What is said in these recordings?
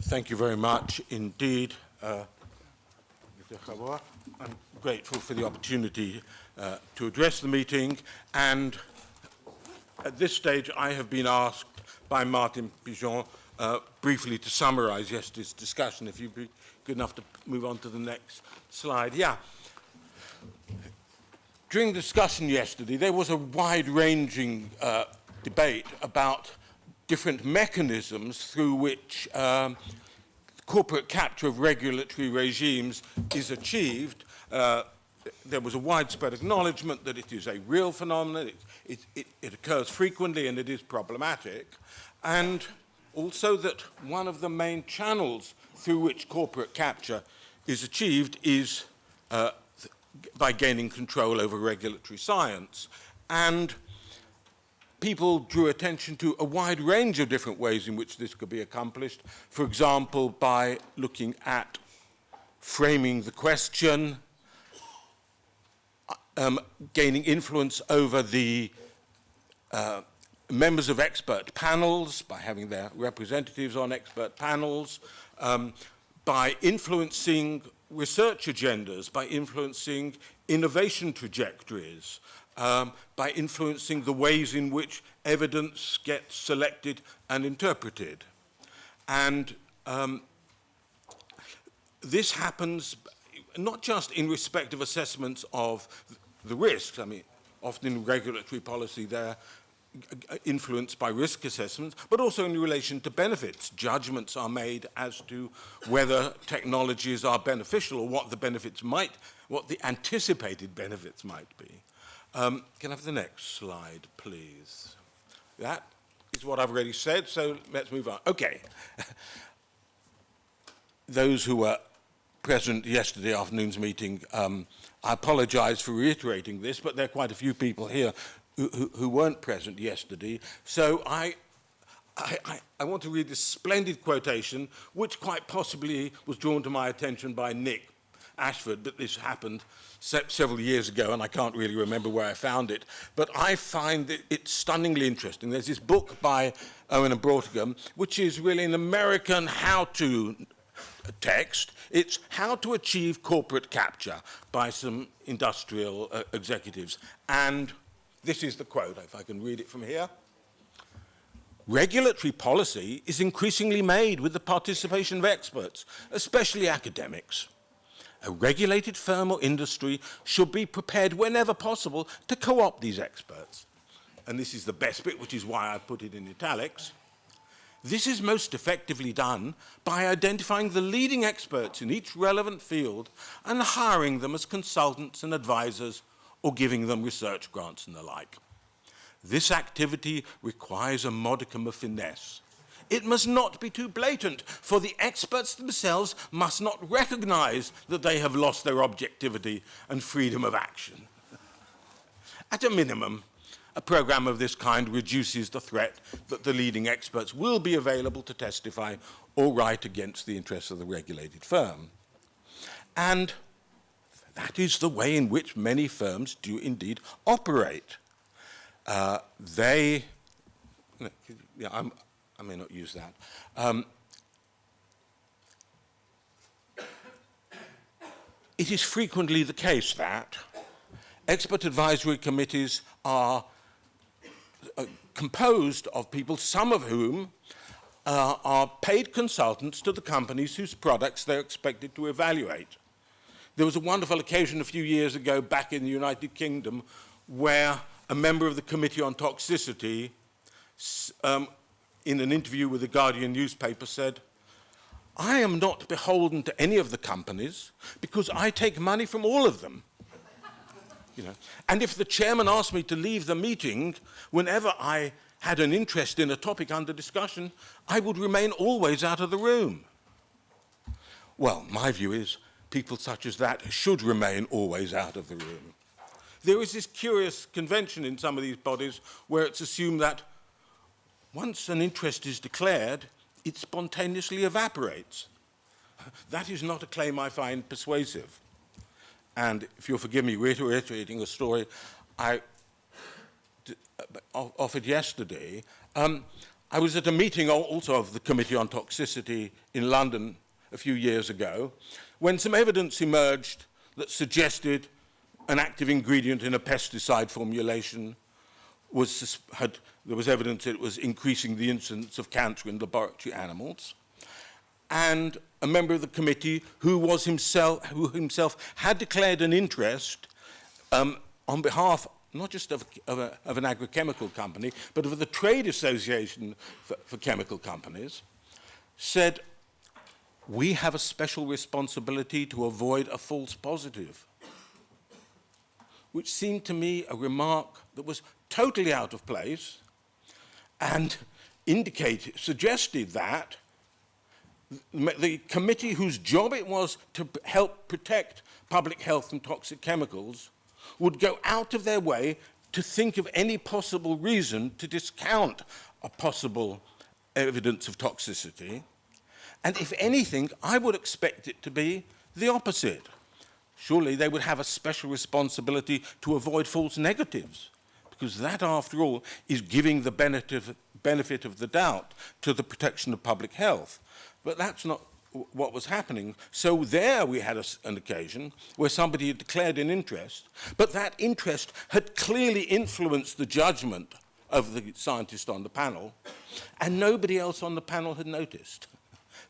Thank you very much indeed, Mr. Khawa. I'm grateful for the opportunity to address the meeting, and at this stage I have been asked by Martin Pigeon briefly to summarize yesterday's discussion. If you'd be good enough to move on to the next slide. Yeah. During the discussion yesterday, there was a wide-ranging debate about different mechanisms through which corporate capture of regulatory regimes is achieved. There was a widespread acknowledgement that it is a real phenomenon, it occurs frequently and it is problematic, and also that one of the main channels through which corporate capture is achieved is by gaining control over regulatory science. And people drew attention to a wide range of different ways in which this could be accomplished. For example, by looking at framing the question, gaining influence over the members of expert panels, by having their representatives on expert panels, by influencing research agendas, by influencing innovation trajectories, by influencing the ways in which evidence gets selected and interpreted. And this happens not just in respect of assessments of the risks. I mean, often in regulatory policy they're influenced by risk assessments, but also in relation to benefits. Judgments are made as to whether technologies are beneficial or what the benefits might, what the anticipated benefits might be. Can I have the next slide, please? That is what I've already said, so let's move on. Okay. Those who were present yesterday afternoon's meeting, I apologize for reiterating this, but there are quite a few people here who weren't present yesterday. So I want to read this splendid quotation, which quite possibly was drawn to my attention by Nick Ashford, but this happened several years ago, and I can't really remember where I found it. But I find that it's stunningly interesting. There's this book by Owen and Broughtgum, which is really an American how-to text. It's How to Achieve Corporate Capture by some industrial executives. And this is the quote, if I can read it from here. Regulatory policy is increasingly made with the participation of experts, especially academics. A regulated firm or industry should be prepared whenever possible to co-opt these experts. And this is the best bit, which is why I put it in italics. This is most effectively done by identifying the leading experts in each relevant field and hiring them as consultants and advisors or giving them research grants and the like. This activity requires a modicum of finesse. It must not be too blatant, for the experts themselves must not recognize that they have lost their objectivity and freedom of action. At a minimum, a program of this kind reduces the threat that the leading experts will be available to testify or write against the interests of the regulated firm. And that is the way in which many firms do indeed operate. I may not use that. It is frequently the case that expert advisory committees are composed of people, some of whom are paid consultants to the companies whose products they're expected to evaluate. There was a wonderful occasion a few years ago back in the United Kingdom where a member of the Committee on Toxicity in an interview with the Guardian newspaper said, "I am not beholden to any of the companies because I take money from all of them. You know, and if the chairman asked me to leave the meeting whenever I had an interest in a topic under discussion, I would remain always out of the room." Well, my view is people such as that should remain always out of the room. There is this curious convention in some of these bodies where it's assumed that once an interest is declared, it spontaneously evaporates. That is not a claim I find persuasive. And if you'll forgive me reiterating a story I offered yesterday, I was at a meeting also of the Committee on Toxicity in London a few years ago, when some evidence emerged that suggested an active ingredient in a pesticide formulation there was evidence that it was increasing the incidence of cancer in laboratory animals. And a member of the committee who himself had declared an interest on behalf not just of an agrochemical company, but of the Trade Association for Chemical Companies, said, we have a special responsibility to avoid a false positive, which seemed to me a remark that was totally out of place and suggested that the committee whose job it was to help protect public health from toxic chemicals would go out of their way to think of any possible reason to discount a possible evidence of toxicity. And if anything, I would expect it to be the opposite. Surely they would have a special responsibility to avoid false negatives, because that, after all, is giving the benefit of the doubt to the protection of public health. But that's not what was happening. So there we had an occasion where somebody had declared an interest, but that interest had clearly influenced the judgment of the scientist on the panel, and nobody else on the panel had noticed.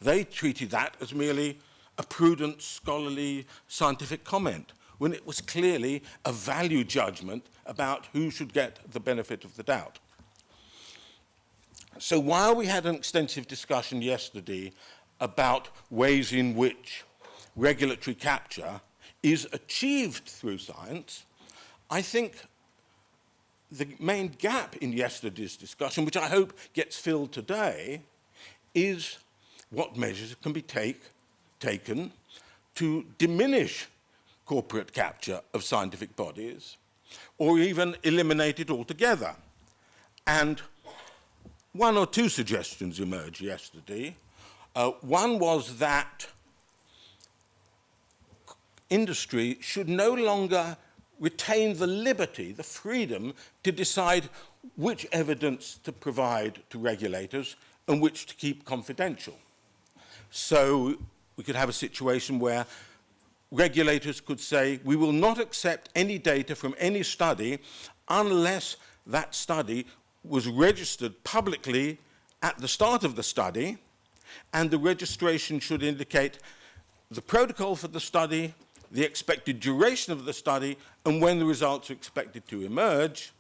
They treated that as merely a prudent, scholarly, scientific comment, when it was clearly a value judgment about who should get the benefit of the doubt. So while we had an extensive discussion yesterday about ways in which regulatory capture is achieved through science, I think the main gap in yesterday's discussion, which I hope gets filled today, is what measures can be taken to diminish corporate capture of scientific bodies, or even eliminate it altogether. And one or two suggestions emerged yesterday. One was that industry should no longer retain the liberty, the freedom, to decide which evidence to provide to regulators and which to keep confidential. So we could have a situation where regulators could say, we will not accept any data from any study unless that study was registered publicly at the start of the study, and the registration should indicate the protocol for the study, the expected duration of the study, and when the results are expected to emerge,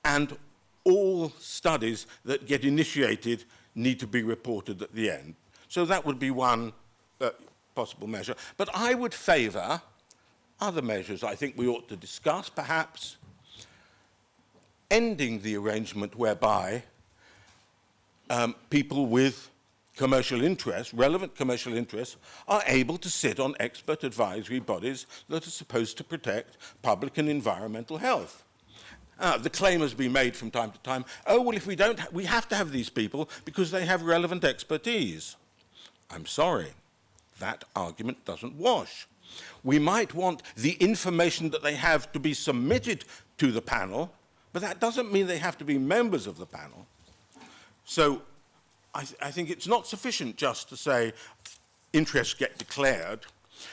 and all studies that get initiated need to be reported at the end. So that would be one possible measure. But I would favour other measures I think we ought to discuss, perhaps ending the arrangement whereby people with commercial interests, relevant commercial interests, are able to sit on expert advisory bodies that are supposed to protect public and environmental health. The claim has been made from time to time, oh, well, if we don't, we have to have these people because they have relevant expertise. I'm sorry, that argument doesn't wash. We might want the information that they have to be submitted to the panel, but that doesn't mean they have to be members of the panel. So I think it's not sufficient just to say interests get declared.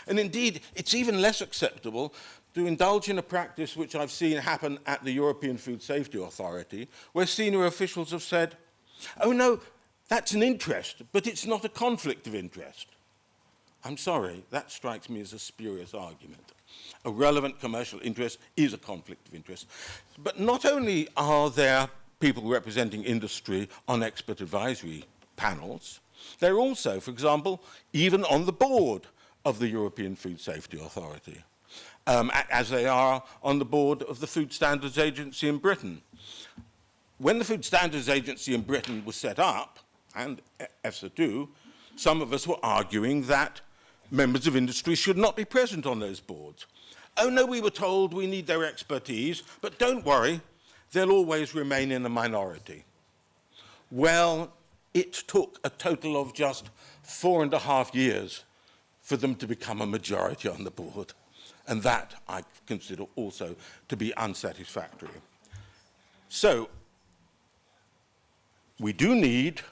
And indeed, it's even less acceptable to indulge in a practice which I've seen happen at the European Food Safety Authority, where senior officials have said, oh no, that's an interest, but it's not a conflict of interest. I'm sorry, that strikes me as a spurious argument. A relevant commercial interest is a conflict of interest. But not only are there people representing industry on expert advisory panels, they're also, for example, even on the board of the European Food Safety Authority, as they are on the board of the Food Standards Agency in Britain. When the Food Standards Agency in Britain was set up, and EFSA too, some of us were arguing that members of industry should not be present on those boards. Oh no, we were told we need their expertise, but don't worry, they'll always remain in a minority. Well, it took a total of just 4.5 years for them to become a majority on the board, and that I consider also to be unsatisfactory. So, We do need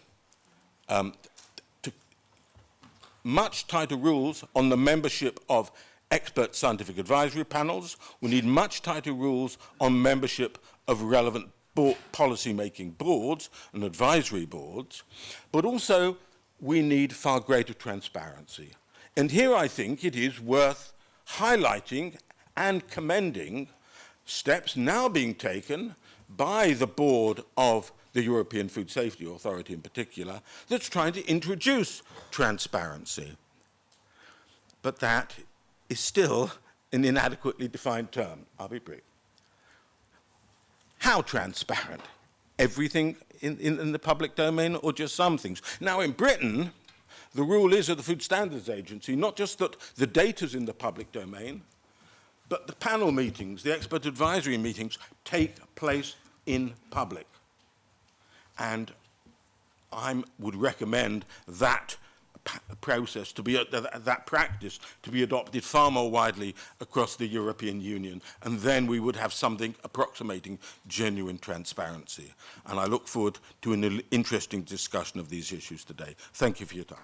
much tighter rules on the membership of expert scientific advisory panels. We need much tighter rules on membership of relevant policy-making boards and advisory boards, but also we need far greater transparency. And here I think it is worth highlighting and commending steps now being taken by the board of the European Food Safety Authority in particular, that's trying to introduce transparency. But that is still an inadequately defined term. I'll be brief. How transparent? Everything in the public domain or just some things? Now in Britain, the rule is of the Food Standards Agency, not just that the data's in the public domain, but the panel meetings, the expert advisory meetings, take place in public. And I would recommend that process to be, that practice to be adopted far more widely across the European Union, and then we would have something approximating genuine transparency. And I look forward to an interesting discussion of these issues today. Thank you for your time.